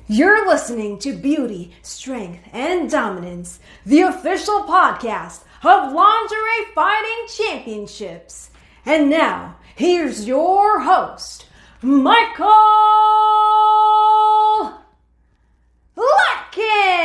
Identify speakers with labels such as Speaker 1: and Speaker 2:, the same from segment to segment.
Speaker 1: You're listening to Beauty, Strength, and Dominance, the official podcast of Lingerie Fighting Championships. And now, here's your host, Michael Larkin.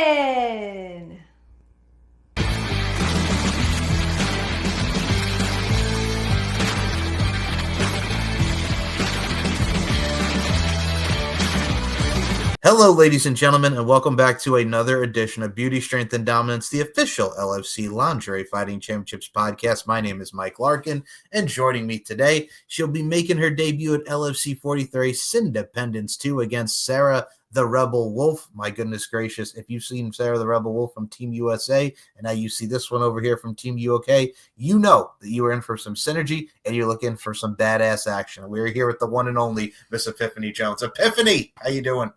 Speaker 2: Hello, ladies and gentlemen, and welcome back to another edition of Beauty, Strength, and Dominance, the official LFC Lingerie Fighting Championships podcast. My name is Mike Larkin, and joining me today, she'll be making her debut at LFC 43 Sindependence 2 against Sarah the Rebel Wolfe. My goodness gracious, if you've seen Sarah the Rebel Wolfe from Team USA, and now you see this one over here from Team UK, you know that you are in for some synergy, and you're looking for some badass action. We're here with the one and only Miss Epiphany Jones. Epiphany, how you doing?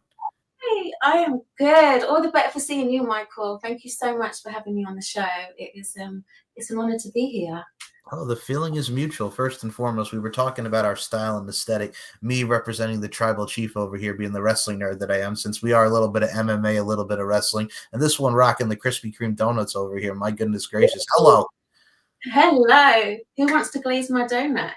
Speaker 3: Hey, I am good. All the better for seeing you, Michael. Thank you so much for having me on the show. It's an honor to be here.
Speaker 2: Oh, the feeling is mutual. First and foremost, we were talking about our style and aesthetic. Me representing the tribal chief over here, being the wrestling nerd that I am, since we are a little bit of MMA, a little bit of wrestling, and this one rocking the Krispy Kreme donuts over here. My goodness gracious. Hello.
Speaker 3: Hello. Who wants to glaze my donuts?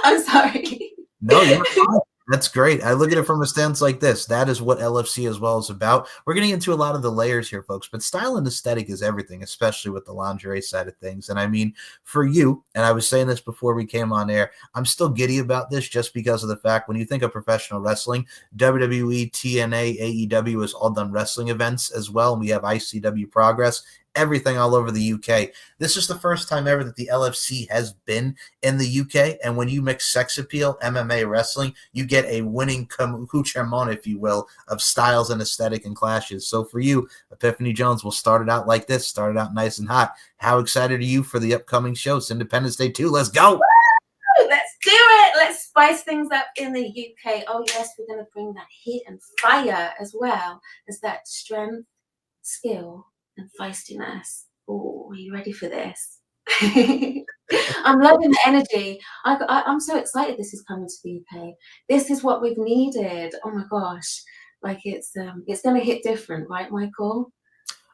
Speaker 3: I'm sorry.
Speaker 2: No, you're fine. That's great. I look at it from a stance like this. That is what LFC as well is about. We're getting into a lot of the layers here, folks, but style and aesthetic is everything, especially with the lingerie side of things. And I mean, for you, and I was saying this before we came on air, I'm still giddy about this just because of the fact when you think of professional wrestling, WWE, TNA, AEW has all done wrestling events as well. And we have ICW Progress, everything all over the UK. This is the first time ever that the LFC has been in the UK. And when you mix sex appeal, MMA, wrestling, you get a winning accoutrement, if you will, of styles and aesthetic and clashes. So for you, Epiphany Jones, we'll start it out like this, start it out nice and hot. How excited are you for the upcoming show, Independence Day 2? Let's go.
Speaker 3: Let's do it. Let's spice things up in the UK. Oh, yes, we're going to bring that heat and fire as well as that strength, skill, and feistiness. Oh, are you ready for this? I'm loving the energy. I'm so excited this is coming to the UK. This is what we've needed. Oh my gosh. Like it's going to hit different, right, Michael?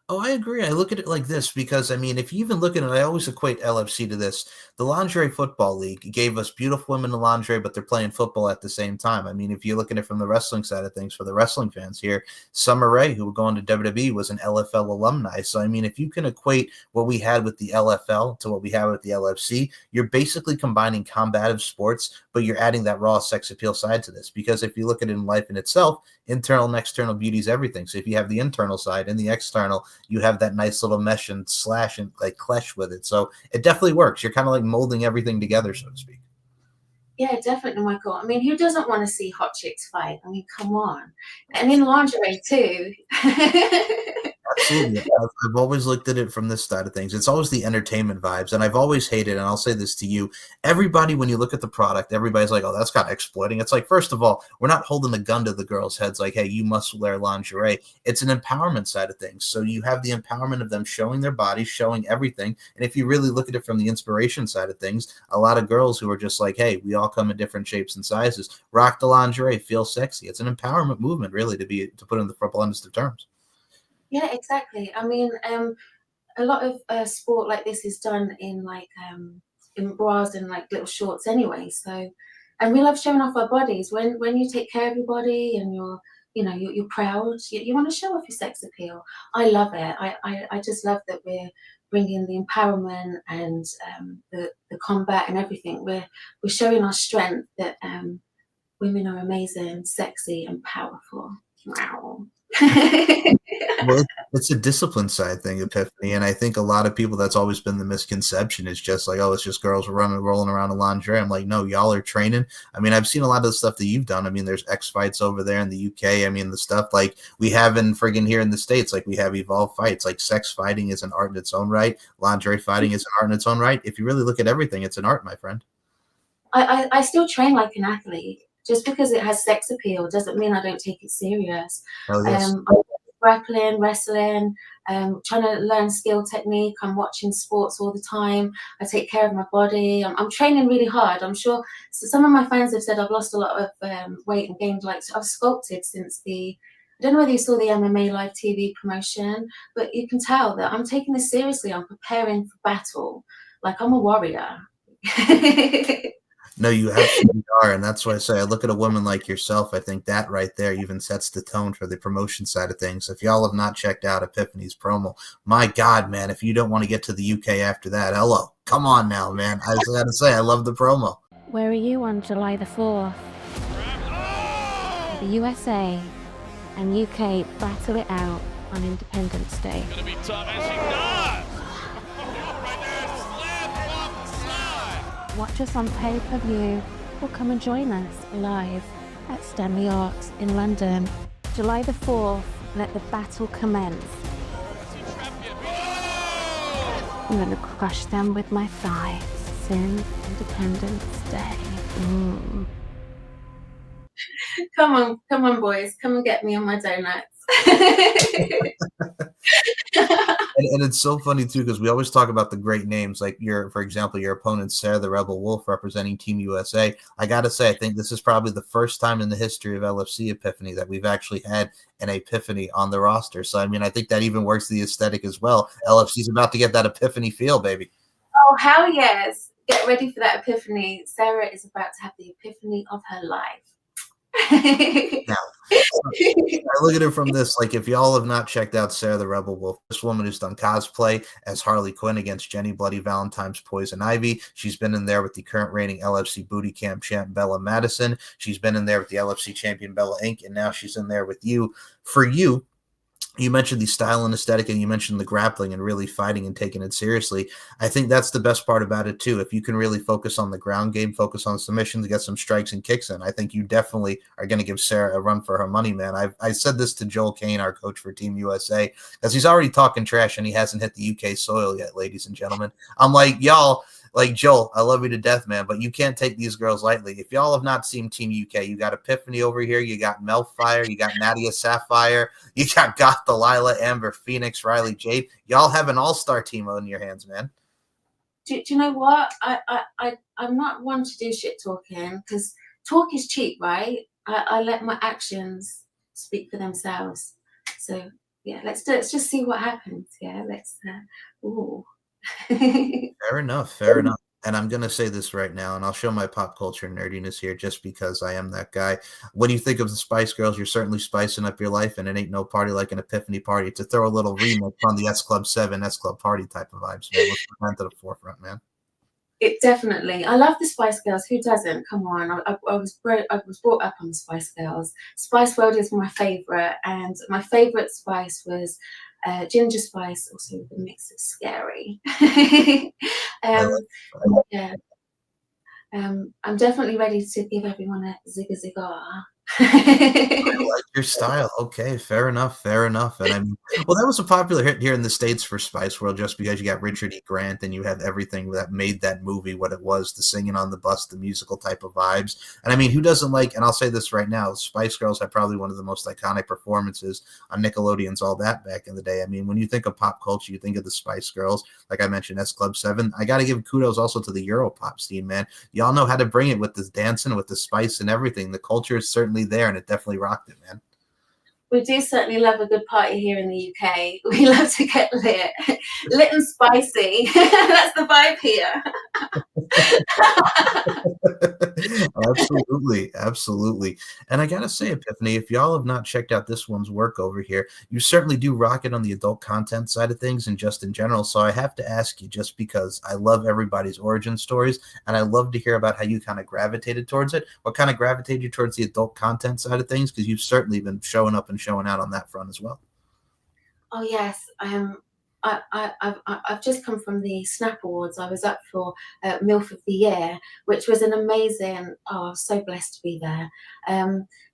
Speaker 2: Oh, I agree. I look at it like this because, I mean, if you even look at it, I always equate LFC to this. The Lingerie Football League gave us beautiful women in lingerie, but they're playing football at the same time. I mean, if you look at it from the wrestling side of things, for the wrestling fans here, Summer Rae, who would go into WWE, was an LFL alumni. So, I mean, if you can equate what we had with the LFL to what we have with the LFC, you're basically combining combative sports, but you're adding that raw sex appeal side to this. Because if you look at it in life in itself, internal and external beauty is everything. So if you have the internal side and the external, you have that nice little mesh and slash and like clash with it. So it definitely works. You're kind of like molding everything together, so to speak.
Speaker 3: Yeah, definitely, Michael. I mean, who doesn't want to see hot chicks fight? I mean, come on. And in lingerie too.
Speaker 2: Absolutely. I've always looked at it from this side of things. It's always the entertainment vibes. And I've always hated, and I'll say this to you, everybody, when you look at the product, everybody's like, oh, that's kind of exploiting. It's like, first of all, we're not holding a gun to the girls' heads like, hey, you must wear lingerie. It's an empowerment side of things. So you have the empowerment of them showing their bodies, showing everything. And if you really look at it from the inspiration side of things, a lot of girls who are just like, hey, we all come in different shapes and sizes, rock the lingerie, feel sexy. It's an empowerment movement, really, to put in the bluntest of terms.
Speaker 3: Yeah, exactly. I mean, a lot of sport like this is done in in bras and like little shorts anyway. So, and we love showing off our bodies. When you take care of your body and you're proud, you want to show off your sex appeal. I love it. I just love that we're bringing the empowerment and the combat and everything. We're showing our strength that women are amazing, sexy, and powerful. Wow.
Speaker 2: Well, it's a discipline side thing, Epiphany, and I think a lot of people, that's always been the misconception, is just like, oh, it's just girls rolling around in lingerie. I'm like, no, y'all are training. I mean, I've seen a lot of the stuff that you've done. I mean, there's X fights over there in the UK. I mean, the stuff like we have in friggin' here in the States, like we have Evolve fights. Like sex fighting is an art in its own right. Lingerie fighting is an art in its own right. If you really look at everything, it's an art, my friend.
Speaker 3: I still train like an athlete. Just because it has sex appeal doesn't mean I don't take it serious.
Speaker 2: Oh, yes.
Speaker 3: grappling, wrestling, trying to learn skill technique. I'm watching sports all the time. I take care of my body. I'm training really hard. I'm sure some of my friends have said I've lost a lot of weight and gained, like, I've sculpted since I don't know whether you saw the MMA live TV promotion, but you can tell that I'm taking this seriously. I'm preparing for battle. Like, I'm a warrior.
Speaker 2: No, you absolutely are. And that's why I say I look at a woman like yourself. I think that right there even sets the tone for the promotion side of things. If y'all have not checked out Epiphany's promo, my God, man, if you don't want to get to the UK after that, hello. Come on now, man. I just got to say, I love the promo.
Speaker 4: Where are you on July the 4th? The USA and UK battle it out on Independence Day.
Speaker 5: Gonna be tough, and she does! Right there, slam off the side!
Speaker 4: Watch us on pay-per-view or come and join us live at Stanley Arts in London. July the 4th, let the battle commence. I'm gonna crush them with my thighs. Independence Day.
Speaker 3: Come on, boys. Come and get me on my donuts.
Speaker 2: And it's so funny too, because we always talk about the great names, like for example, your opponent Sarah the Rebel Wolfe representing Team USA. I gotta say, I think this is probably the first time in the history of LFC Epiphany that we've actually had an Epiphany on the roster. So I mean, I think that even works the aesthetic as well. LFC's about to get that Epiphany feel, baby.
Speaker 3: Oh, hell yes. Get ready for that epiphany. Sarah is about to have the epiphany of her life.
Speaker 2: Now, I look at it from this, like, if y'all have not checked out Sarah the Rebel Wolfe, this woman who's done cosplay as Harley Quinn against Jenny Bloody Valentine's Poison Ivy. She's been in there with the current reigning LFC Booty Camp champ Bella Madison. She's been in there with the LFC champion Bella Inc., and now she's in there with you. For you, you mentioned the style and aesthetic, and you mentioned the grappling and really fighting and taking it seriously. I think that's the best part about it too. If you can really focus on the ground game, focus on submissions, get some strikes and kicks in, I think you definitely are going to give Sarah a run for her money, man. I said this to Joel Kane, our coach for Team USA, because he's already talking trash and he hasn't hit the UK soil yet, ladies and gentlemen. I'm like, y'all, like, Joel, I love you to death, man, but you can't take these girls lightly. If y'all have not seen Team UK, you got Epiphany over here, you got Melfire, you got Nadia Sapphire, you got Goth Delilah, Amber Phoenix, Riley Jade. Y'all have an all-star team in your hands, man.
Speaker 3: Do you know what? I'm not one to do shit talking, because talk is cheap, right? I let my actions speak for themselves. So yeah, let's just see what happens. Yeah, let's. Ooh.
Speaker 2: Fair enough. And I'm going to say this right now, and I'll show my pop culture nerdiness here just because I am that guy. When you think of the Spice Girls, you're certainly spicing up your life, and it ain't no party like an Epiphany party. To throw a little remix on the S Club 7, S Club Party type of vibes, man. Let's put that to the forefront, man.
Speaker 3: It definitely. I love the Spice Girls. Who doesn't? Come on. I was brought up on the Spice Girls. Spice World is my favorite, and my favorite spice was ginger spice, also with a mix of scary. Yeah. I'm definitely ready to give everyone a zigga ziggar.
Speaker 2: I like your style. Okay, fair enough. And I mean, well, that was a popular hit here in the States for Spice World, just because you got Richard E. Grant and you have everything that made that movie what it was, the singing on the bus, the musical type of vibes. And I mean, who doesn't like, and I'll say this right now, Spice Girls had probably one of the most iconic performances on Nickelodeon's All That back in the day. I mean, when you think of pop culture, you think of the Spice Girls. Like I mentioned, S Club 7. I got to give kudos also to the Europop scene, man. Y'all know how to bring it with this dancing, with the spice and everything. The culture is certainly there, and it definitely rocked it, man.
Speaker 3: We do certainly love a good party here in the UK. We love to get lit and spicy. That's the vibe here.
Speaker 2: Absolutely. And I gotta say, Epiphany, if y'all have not checked out this one's work over here, you certainly do rock it on the adult content side of things and just in general. So I have to ask you, just because I love everybody's origin stories and I love to hear about how you kind of gravitated towards it. What kind of gravitated you towards the adult content side of things? Because you've certainly been showing up and showing out on that front as well.
Speaker 3: Oh yes, I've just come from the Snap Awards. I was up for MILF of the Year, which was an amazing. Oh, I was so blessed to be there.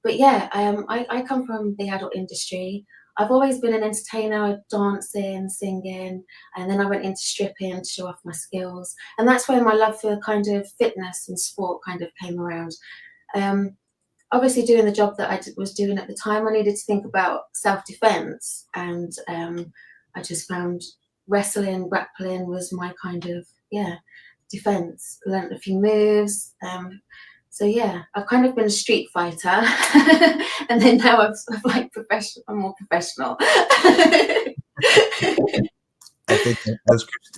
Speaker 3: But yeah, I come from the adult industry. I've always been an entertainer, dancing, singing, and then I went into stripping to show off my skills. And that's where my love for kind of fitness and sport kind of came around. obviously doing the job that was doing at the time, I needed to think about self-defense, and I just found wrestling, grappling was my kind of defense. Learned a few moves. So yeah, I've kind of been a street fighter, and then now I've like professional. I'm more professional.
Speaker 2: I think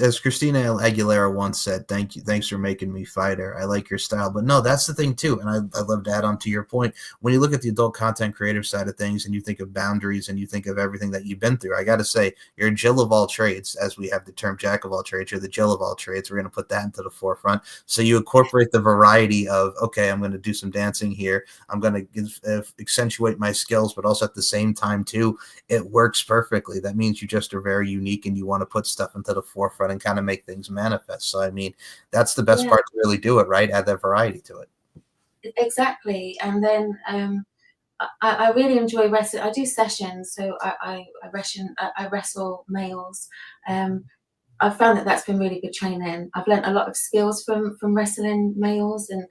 Speaker 2: as Christina Aguilera once said, thanks for making me fighter. I like your style. But no, that's the thing too. And I'd love to add on to your point. When you look at the adult content creative side of things and you think of boundaries and you think of everything that you've been through, I got to say, you're a Jill of all trades, as we have the term jack of all trades. You're the Jill of all trades. We're going to put that into the forefront. So you incorporate the variety of, okay, I'm going to do some dancing here. I'm going to accentuate my skills, but also at the same time too, it works perfectly. That means you just are very unique and you want to put stuff into the forefront and kind of make things manifest. So I mean, that's the best part to really do it, right? Add that variety to it.
Speaker 3: Exactly. And then I really enjoy wrestling. I do sessions, so I wrestle males. I've found that that's been really good training. I've learned a lot of skills from wrestling males, and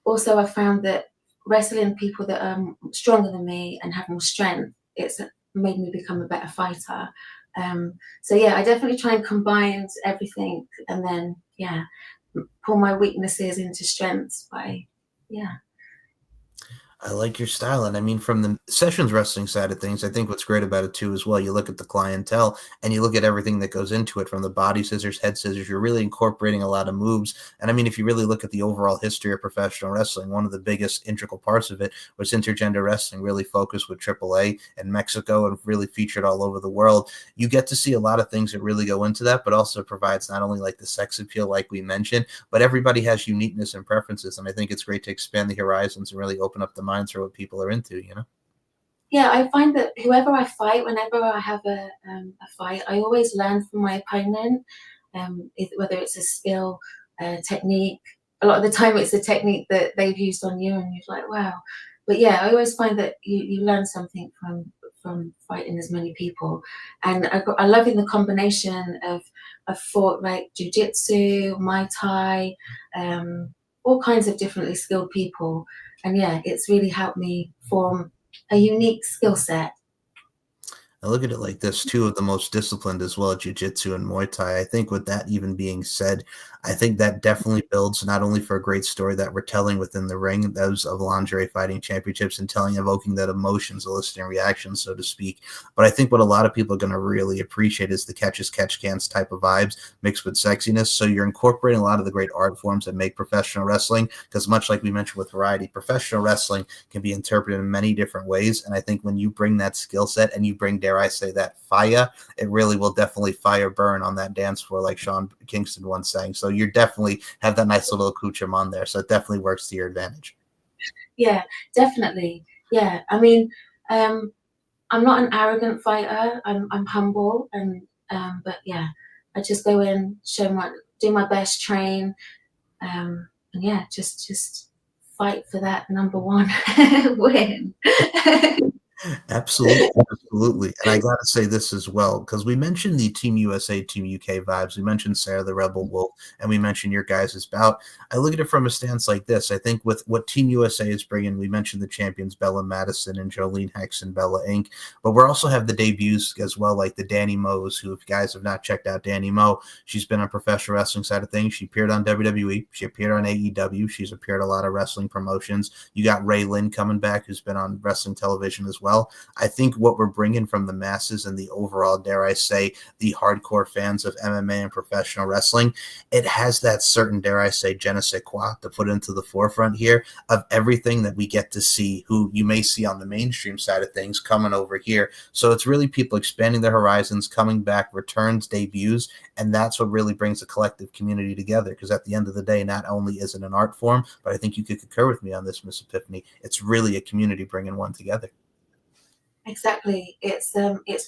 Speaker 3: also I found that wrestling people that are stronger than me and have more strength, it's made me become a better fighter. So yeah, I definitely try and combine everything, and then pull my weaknesses into strengths by
Speaker 2: I like your style. And I mean, from the sessions wrestling side of things, I think what's great about it too as well, you look at the clientele and you look at everything that goes into it, from the body scissors, head scissors, you're really incorporating a lot of moves. And I mean, if you really look at the overall history of professional wrestling, one of the biggest integral parts of it was intergender wrestling, really focused with AAA and Mexico and really featured all over the world. You get to see a lot of things that really go into that, but also provides not only like the sex appeal, like we mentioned, but everybody has uniqueness and preferences. And I think it's great to expand the horizons and really open up the minds for what people are into, you know?
Speaker 3: Yeah, I find that whoever I fight, whenever I have a fight, I always learn from my opponent, whether it's a skill, technique. A lot of the time it's a technique that they've used on you and you're like, wow. But yeah, I always find that you learn something from fighting as many people. And I love in the combination of fought like jiu-jitsu, Muay Thai, all kinds of differently skilled people. And yeah, it's really helped me form a unique skill set.
Speaker 2: I look at it like this, two of the most disciplined as well, jiu-jitsu and Muay Thai. I think with that even being said, I think that definitely builds not only for a great story that we're telling within the ring, those of lingerie fighting championships, and evoking that emotions, eliciting reactions, so to speak. But I think what a lot of people are going to really appreciate is the catch as catch cans type of vibes mixed with sexiness. So you're incorporating a lot of the great art forms that make professional wrestling, because much like we mentioned with variety, professional wrestling can be interpreted in many different ways. And I think when you bring that skill set and you bring, dare I say, that fire, it really will definitely fire burn on that dance floor, like Sean Kingston once sang. So you definitely have that nice little accoutrement on there. So it definitely works to your advantage.
Speaker 3: Yeah, definitely. Yeah, I mean, I'm not an arrogant fighter. I'm humble, and but yeah, I just go in, do my best, train, and yeah, just fight for that number one win.
Speaker 2: Absolutely, absolutely. And I got to say this as well, because we mentioned the Team USA, Team UK vibes. We mentioned Sarah the Rebel Wolfe, and we mentioned your guys' bout. I look at it from a stance like this. I think with what Team USA is bringing, we mentioned the champions Bella Madison and Jolene Hex and Bella Inc., but we also have the debuts as well, like the Danny Moes, who, if you guys have not checked out Danny Moe, she's been on professional wrestling side of things. She appeared on WWE. She appeared on AEW. She's appeared a lot of wrestling promotions. You got Ray Lynn coming back, who's been on wrestling television as well. I think what we're bringing from the masses and the overall, dare I say, the hardcore fans of MMA and professional wrestling, it has that certain, dare I say, je ne sais quoi to put into the forefront here of everything that we get to see, who you may see on the mainstream side of things coming over here. So it's really people expanding their horizons, coming back, returns, debuts, and that's what really brings a collective community together. Because at the end of the day, not only is it an art form, but I think you could concur with me on this, Miss Epiphany, it's really a community bringing one together.
Speaker 3: Exactly. It's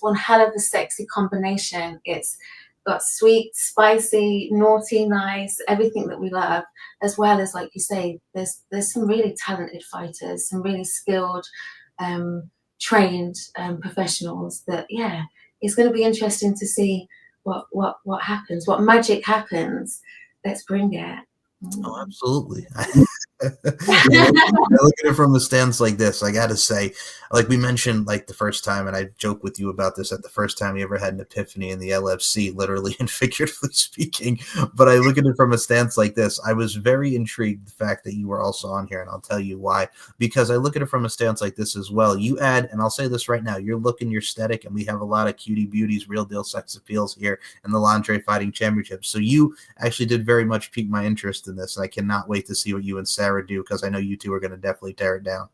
Speaker 3: one hell of a sexy combination. It's got sweet, spicy, naughty, nice, everything that we love, as well as, like you say, there's some really talented fighters, some really skilled, trained professionals that, yeah, it's going to be interesting to see what happens, what magic happens. Let's bring it.
Speaker 2: Oh, absolutely. I look at it from a stance like this. I got to say, like we mentioned, like the first time, and I joke with you about this, at the first time you ever had an epiphany in the LFC, literally and figuratively speaking. But I look at it from a stance like this. I was very intrigued the fact that you were also on here, and I'll tell you why. Because I look at it from a stance like this as well. You add, and I'll say this right now, you're looking your aesthetic, and we have a lot of cutie beauties, real deal sex appeals here in the Lingerie Fighting Championship. So you actually did very much pique my interest in this, and I cannot wait to see what you and Sarah do, because I know you two are going to definitely tear it down.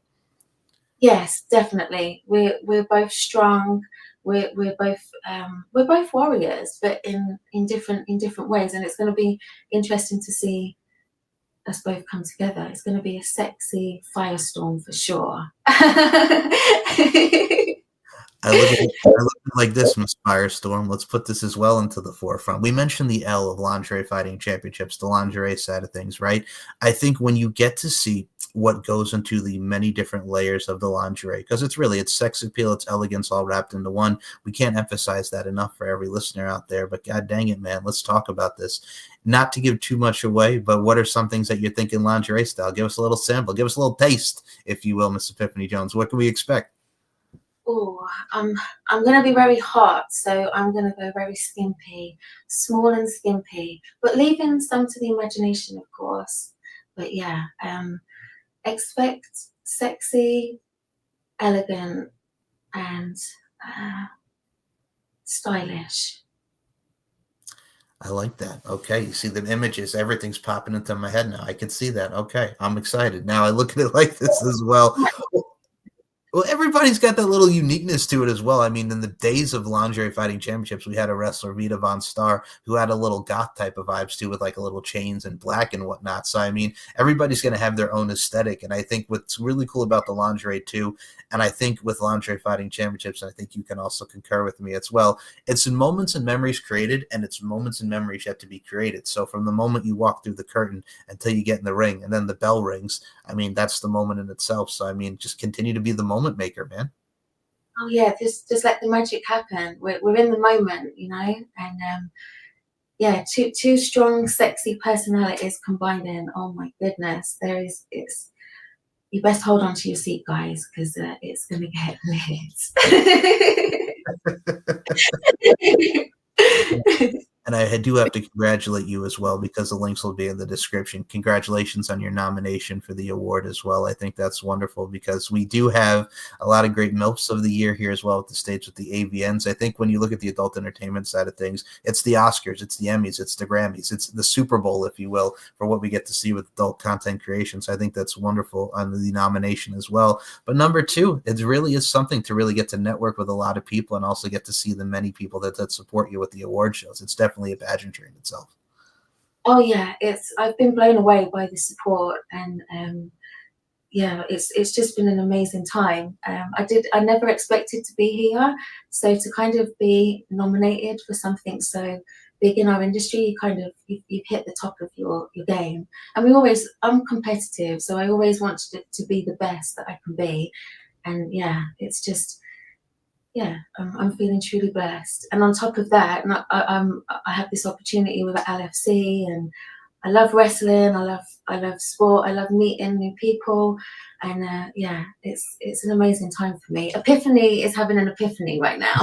Speaker 3: Yes, definitely. We're both strong. We're both warriors, but in different ways. And it's going to be interesting to see us both come together. It's going to be a sexy firestorm for sure.
Speaker 2: I look at it like this, Miss Firestorm. Let's put this as well into the forefront. We mentioned the L of Lingerie Fighting Championships, the lingerie side of things, right? I think when you get to see what goes into the many different layers of the lingerie, because it's sex appeal, it's elegance all wrapped into one. We can't emphasize that enough for every listener out there, but god dang it, man, let's talk about this. Not to give too much away, but what are some things that you're thinking lingerie style? Give us a little sample, give us a little taste, if you will, Miss Epiphany Jones. What can we expect?
Speaker 3: Oh, I'm gonna be very hot, so I'm gonna go very skimpy, small and skimpy, but leaving some to the imagination, of course. But yeah, expect sexy, elegant, and stylish.
Speaker 2: I like that. Okay. You see the images, everything's popping into my head now. I can see that. Okay. I'm excited. Now I look at it like this as well. Well, everybody's got that little uniqueness to it as well. I mean, in the days of Lingerie Fighting Championships, we had a wrestler, Vita Von Starr, who had a little goth type of vibes too, with like a little chains and black and whatnot. So, I mean, everybody's going to have their own aesthetic. And I think what's really cool about the lingerie too, and I think with Lingerie Fighting Championships, and I think you can also concur with me as well, it's in moments and memories created, and it's moments and memories yet to be created. So from the moment you walk through the curtain until you get in the ring, and then the bell rings, I mean, that's the moment in itself. So, I mean, just continue to be the moment maker, man.
Speaker 3: Oh yeah, just let the magic happen. We're in the moment, you know, and yeah, two strong, sexy personalities combining. Oh my goodness, it's you best hold on to your seat, guys, because it's gonna get lit.
Speaker 2: And I do have to congratulate you as well, because the links will be in the description. Congratulations on your nomination for the award as well. I think that's wonderful, because we do have a lot of great MILFs of the year here as well at the States with the AVNs. I think when you look at the adult entertainment side of things, it's the Oscars, it's the Emmys, it's the Grammys, it's the Super Bowl, if you will, for what we get to see with adult content creation. So I think that's wonderful on the nomination as well. But number two, it really is something to really get to network with a lot of people, and also get to see the many people that support you with the award shows. It's definitely a pageantry in itself.
Speaker 3: Oh yeah, I've been blown away by the support, and yeah, it's just been an amazing time. I never expected to be here, so to kind of be nominated for something so big in our industry, you've hit the top of your game. And I'm competitive, so I always want to be the best that I can be. And yeah, it's just, yeah, I'm feeling truly blessed. And on top of that, I have this opportunity with the LFC, and I love wrestling. I love sport. I love meeting new people, and yeah, it's an amazing time for me. Epiphany is having an epiphany right now.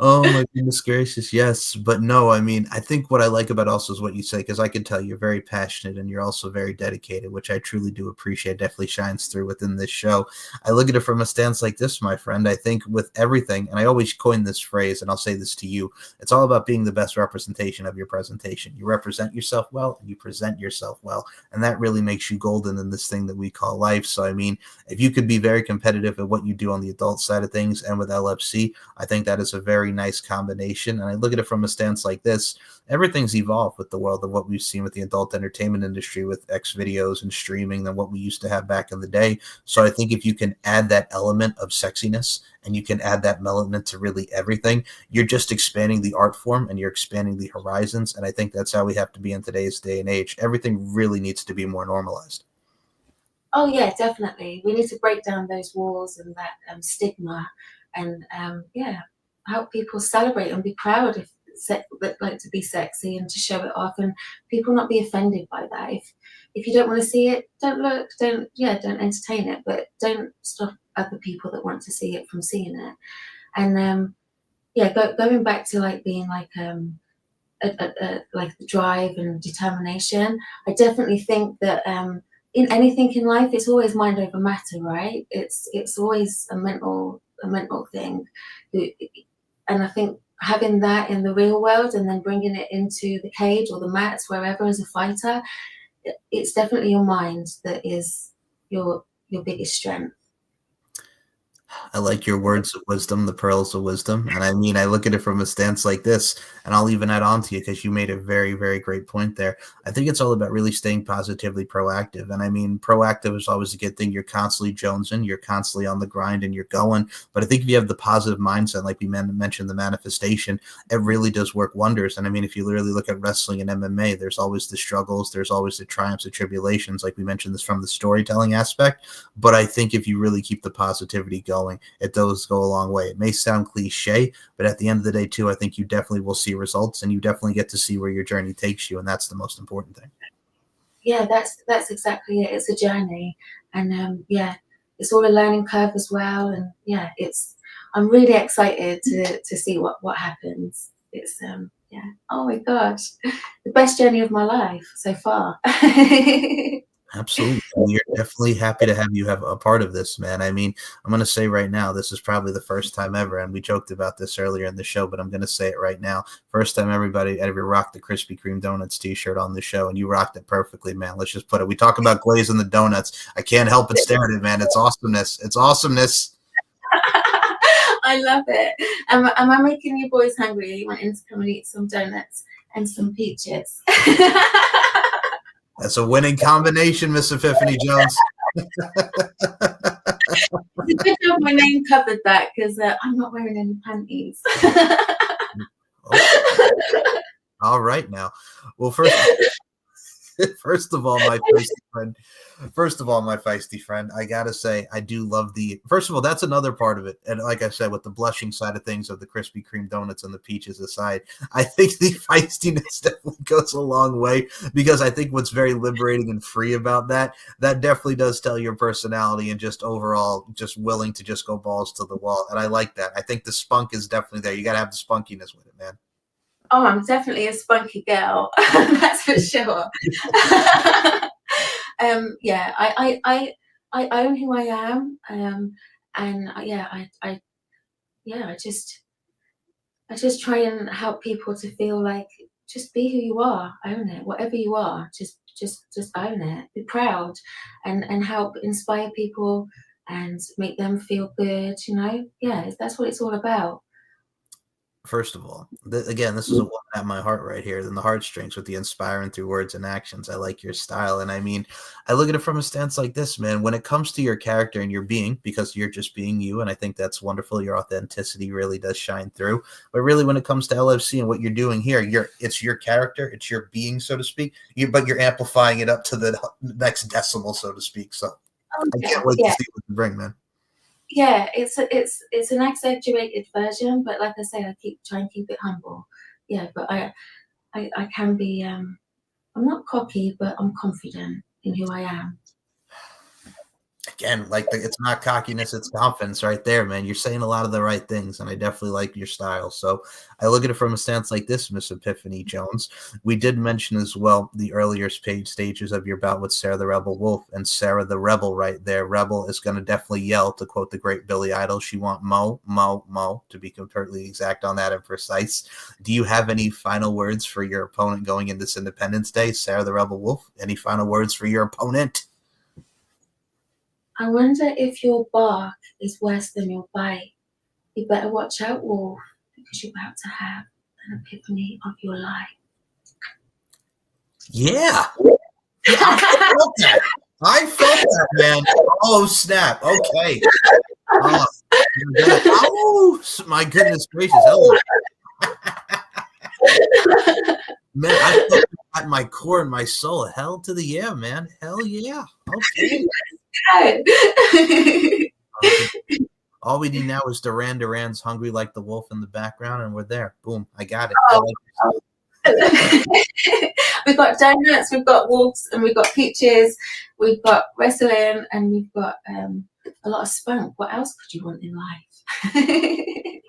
Speaker 2: Oh my goodness gracious, yes. But no, I mean, I think what I like about also is what you say, because I can tell you're very passionate and you're also very dedicated, which I truly do appreciate. Definitely shines through within this show. I look at it from a stance like this, my friend. I think with everything, and I always coin this phrase, and I'll say this to you, it's all about being the best representation of your presentation. You represent yourself well, and you present yourself well, and that really makes you golden in this thing that we call life. So, I mean, if you could be very competitive at what you do on the adult side of things and with LFC, I think that is a very nice combination. And I look at it from a stance like this, everything's evolved with the world of what we've seen with the adult entertainment industry, with X videos and streaming, than what we used to have back in the day. So I think if you can add that element of sexiness, and you can add that element to really everything, you're just expanding the art form, and you're expanding the horizons. And I think that's how we have to be in today's day and age. Everything really needs to be more normalized.
Speaker 3: Oh yeah, definitely. We need to break down those walls and that stigma, and yeah, help people celebrate and be proud that like to be sexy and to show it off, and people not be offended by that. If you don't want to see it, don't look, don't entertain it, but don't stop other people that want to see it from seeing it. And going back to like being like like the drive and determination, I definitely think that in anything in life, it's always mind over matter, right? It's always a mental thing, and I think having that in the real world and then bringing it into the cage or the mats, wherever, as a fighter, it's definitely your mind that is your biggest strength.
Speaker 2: I like your words of wisdom, the pearls of wisdom. And I mean, I look at it from a stance like this, and I'll even add on to you because you made a very, very great point there. I think it's all about really staying positively proactive. And I mean, proactive is always a good thing. You're constantly jonesing, you're constantly on the grind, and you're going. But I think if you have the positive mindset, like we mentioned, the manifestation, it really does work wonders. And I mean, if you literally look at wrestling and MMA, there's always the struggles, there's always the triumphs, the tribulations, like we mentioned this from the storytelling aspect. But I think if you really keep the positivity going, it does go a long way. It may sound cliche, but at the end of the day too, I think you definitely will see results, and you definitely get to see where your journey takes you, and that's the most important thing.
Speaker 3: Yeah, that's exactly it. It's a journey, and it's all a learning curve as well. And I'm really excited to see what happens. It's oh my gosh, the best journey of my life so far.
Speaker 2: Absolutely. We're definitely happy to have you have a part of this, man. I mean, I'm going to say right now, this is probably the first time ever, and we joked about this earlier in the show, but I'm going to say it right now. First time everybody ever rocked the Krispy Kreme Donuts t-shirt on the show, and you rocked it perfectly, man. Let's just put it. We talk about glazing the donuts. I can't help but stare at it, man. It's awesomeness. It's awesomeness.
Speaker 3: I love it. Am I making you boys hungry? Are you wanting to come and eat some donuts and some peaches?
Speaker 2: That's a winning combination, Miss Epiphany Jones.
Speaker 3: It's a good job my name covered that, because I'm not wearing any panties.
Speaker 2: Okay. All right now. Well, first of all, my feisty friend, I gotta say, I do love first of all, that's another part of it. And like I said, with the blushing side of things, of the Krispy Kreme donuts and the peaches aside, I think the feistiness definitely goes a long way, because I think what's very liberating and free about that definitely does tell your personality, and just overall just willing to just go balls to the wall. And I like that. I think the spunk is definitely there. You gotta have the spunkiness with it, man.
Speaker 3: Oh, I'm definitely a spunky girl. That's for sure. I own who I am. I just try and help people to feel like, just be who you are, own it, whatever you are, just own it, be proud, and help inspire people and make them feel good, that's what it's all about.
Speaker 2: First of all, again, this is a one at my heart right here. Then the heartstrings with the inspiring through words and actions. I like your style. And I mean, I look at it from a stance like this, man. When it comes to your character and your being, because you're just being you, and I think that's wonderful. Your authenticity really does shine through. But really, when it comes to LFC and what you're doing here, it's your character, it's your being, so to speak. But you're amplifying it up to the next decimal, so to speak. So I can't wait to see what you bring, man.
Speaker 3: Yeah, it's an exaggerated version, but like I say, I try and keep it humble. Yeah, but I can be. I'm not cocky, but I'm confident in who I am.
Speaker 2: Again, it's not cockiness, it's confidence right there, man. You're saying a lot of the right things, and I definitely like your style. So I look at it from a stance like this, Miss Epiphany Jones. We did mention as well the earlier stages of your bout with Sarah the Rebel Wolfe, and Sarah the Rebel right there. Rebel is going to definitely yell, to quote the great Billy Idol, she want mo, mo, mo, to be completely exact on that and precise. Do you have any final words for your opponent going into Sindependence Day, Sarah the Rebel Wolfe? Any final words for your opponent?
Speaker 3: I wonder if your bark is worse than your bite. You better watch out, Wolfe, because you're about to have an epiphany of your life.
Speaker 2: Yeah. I felt that, man. Oh, snap. Okay. Oh, my goodness gracious. Oh. Man, I felt at my core and my soul. Hell to the yeah, man. Hell yeah. Okay. All we need now is Duran's Hungry Like the Wolf in the background, and we're there. Boom, I got it.
Speaker 3: Oh. We've got donuts, we've got wolves, and we've got peaches, we've got wrestling, and we've got a lot of spunk. What else could you want in life?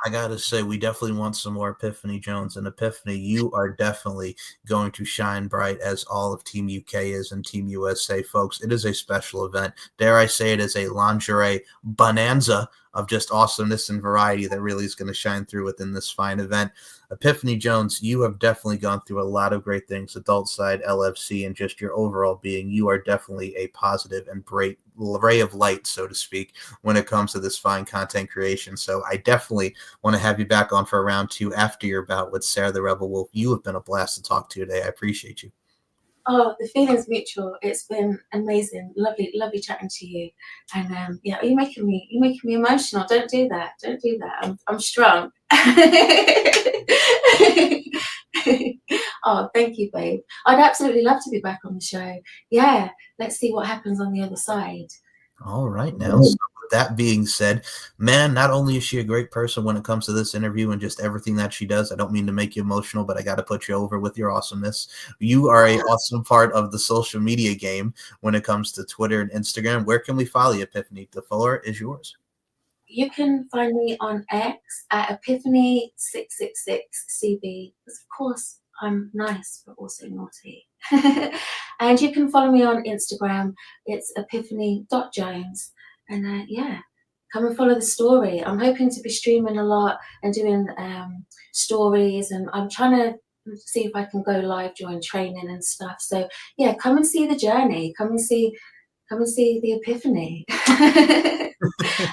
Speaker 2: I gotta say, we definitely want some more Epiphany Jones. And Epiphany, you are definitely going to shine bright as all of Team UK is and Team USA, folks. It is a special event. Dare I say it is a lingerie bonanza of just awesomeness and variety that really is going to shine through within this fine event. Epiphany Jones, you have definitely gone through a lot of great things, adult side, LFC, and just your overall being. You are definitely a positive and great ray of light, so to speak, when it comes to this fine content creation. So I definitely want to have you back on for round 2 after your bout with Sarah the Rebel Wolf. You have been a blast to talk to today. I appreciate you.
Speaker 3: Oh, the feeling's mutual. It's been amazing. Lovely chatting to you. And yeah, you're making me emotional. Don't do that. Don't do that. I'm strong. Oh, thank you, babe. I'd absolutely love to be back on the show. Yeah, let's see what happens on the other side.
Speaker 2: All right, now. So with that being said, man, not only is she a great person when it comes to this interview and just everything that she does, I don't mean to make you emotional, but I got to put you over with your awesomeness. You are an awesome part of the social media game when it comes to Twitter and Instagram. Where can we follow you, Epiphany? The floor is yours.
Speaker 3: You can find me on X at Epiphany666CB. Because of course, I'm nice, but also naughty. And you can follow me on Instagram. It's epiphany.jones. And yeah, come and follow the story. I'm hoping to be streaming a lot and doing stories. And I'm trying to see if I can go live during training and stuff. So yeah, come and see the journey. Come and see the Epiphany.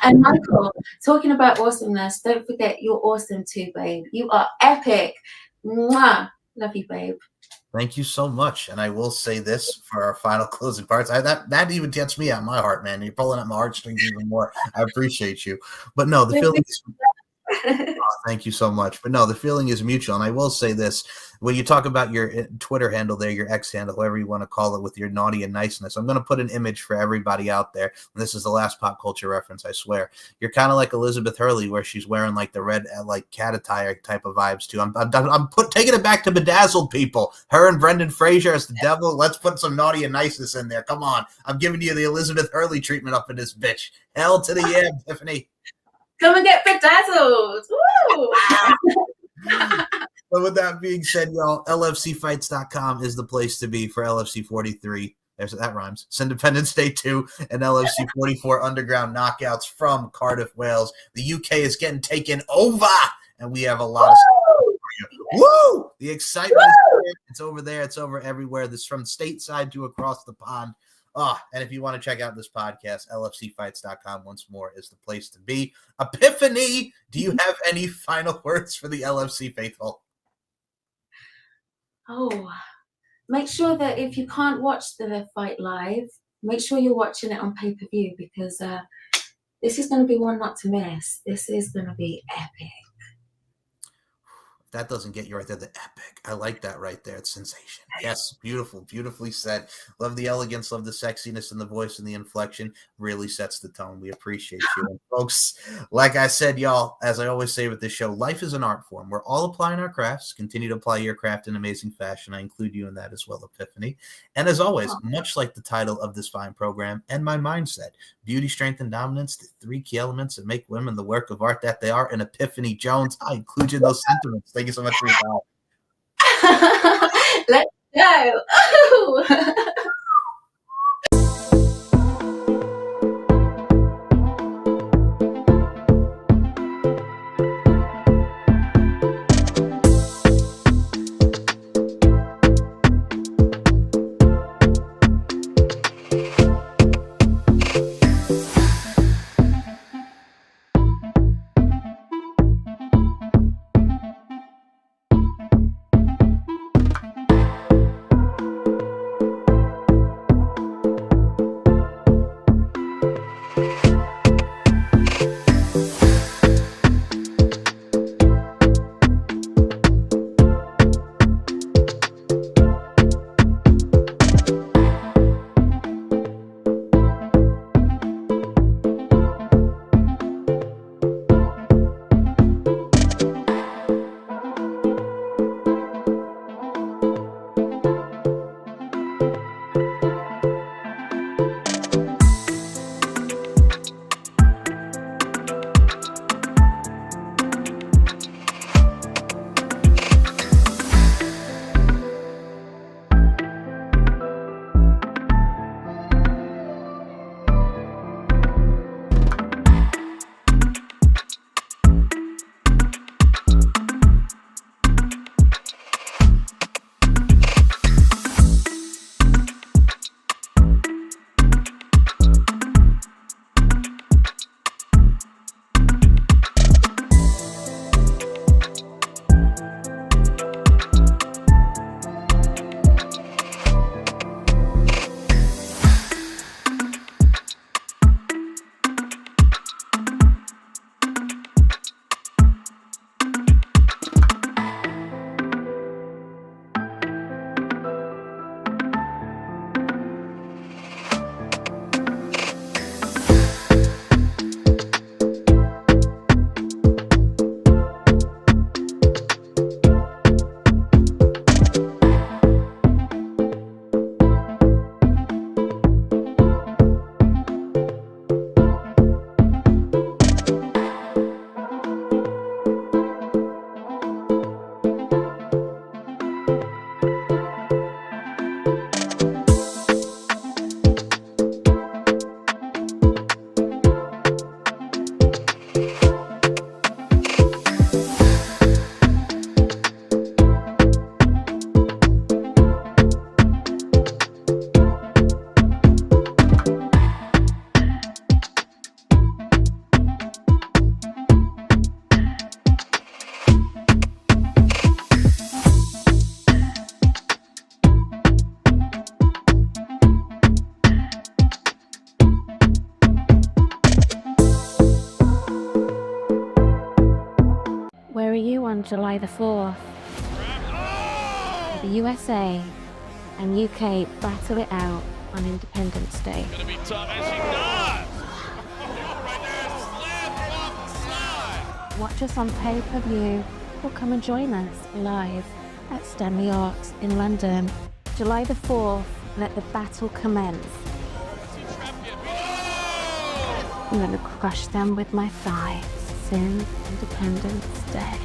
Speaker 3: And Michael, talking about awesomeness, don't forget you're awesome too, babe. You are epic. Mwah. Love you, babe.
Speaker 2: Thank you so much. And I will say this for our final closing parts. That even gets me out of my heart, man. You're pulling at my heartstrings even more. I appreciate you. But no, the feeling is thank you so much. But no, the feeling is mutual. And I will say this. When you talk about your Twitter handle there, your X handle, whatever you want to call it, with your naughty and niceness, I'm going to put an image for everybody out there. And this is the last pop culture reference, I swear. You're kind of like Elizabeth Hurley, where she's wearing like the red, like cat attire type of vibes too. I'm taking it back to Bedazzled, people. Her and Brendan Fraser as the devil. Let's put some naughty and niceness in there. Come on. I'm giving you the Elizabeth Hurley treatment up in this bitch. Hell to the yeah, Epiphany.
Speaker 3: Come and get bedazzled. Woo!
Speaker 2: So with that being said, y'all, LFCfights.com is the place to be for LFC 43. That rhymes. Sindependence Day 2 and LFC 44 Underground knockouts from Cardiff, Wales. The UK is getting taken over, and we have a lot of stuff for you. Woo! The excitement is there. It's over there. It's over everywhere. This from stateside to across the pond. And if you want to check out this podcast, LFCfights.com once more is the place to be. Epiphany, do you have any final words for the LFC faithful?
Speaker 3: Oh, make sure that if you can't watch the fight live, make sure you're watching it on pay-per-view, because this is going to be one not to miss. This is going to be epic.
Speaker 2: That doesn't get you right there. The epic. I like that right there. It's sensation. Yes, beautiful. Beautifully said. Love the elegance, love the sexiness and the voice and the inflection. Really sets the tone. We appreciate you. And folks, like I said, y'all, as I always say with this show, life is an art form. We're all applying our crafts. Continue to apply your craft in amazing fashion. I include you in that as well, Epiphany. And as always, much like the title of this fine program and my mindset, beauty, strength, and dominance, the 3 key elements that make women the work of art that they are, and Epiphany Jones, I include you in those sentiments. Thank you so much for your time.
Speaker 3: Let's go.
Speaker 4: July the 4th. The USA and UK battle it out on Independence Day.
Speaker 5: Gonna be tough, and she does! Right there, slip off the side!
Speaker 4: Watch us on pay-per-view or come and join us live at Stanley Arts in London. July the 4th, let the battle commence. I'm gonna crush them with my thighs. Independence Day.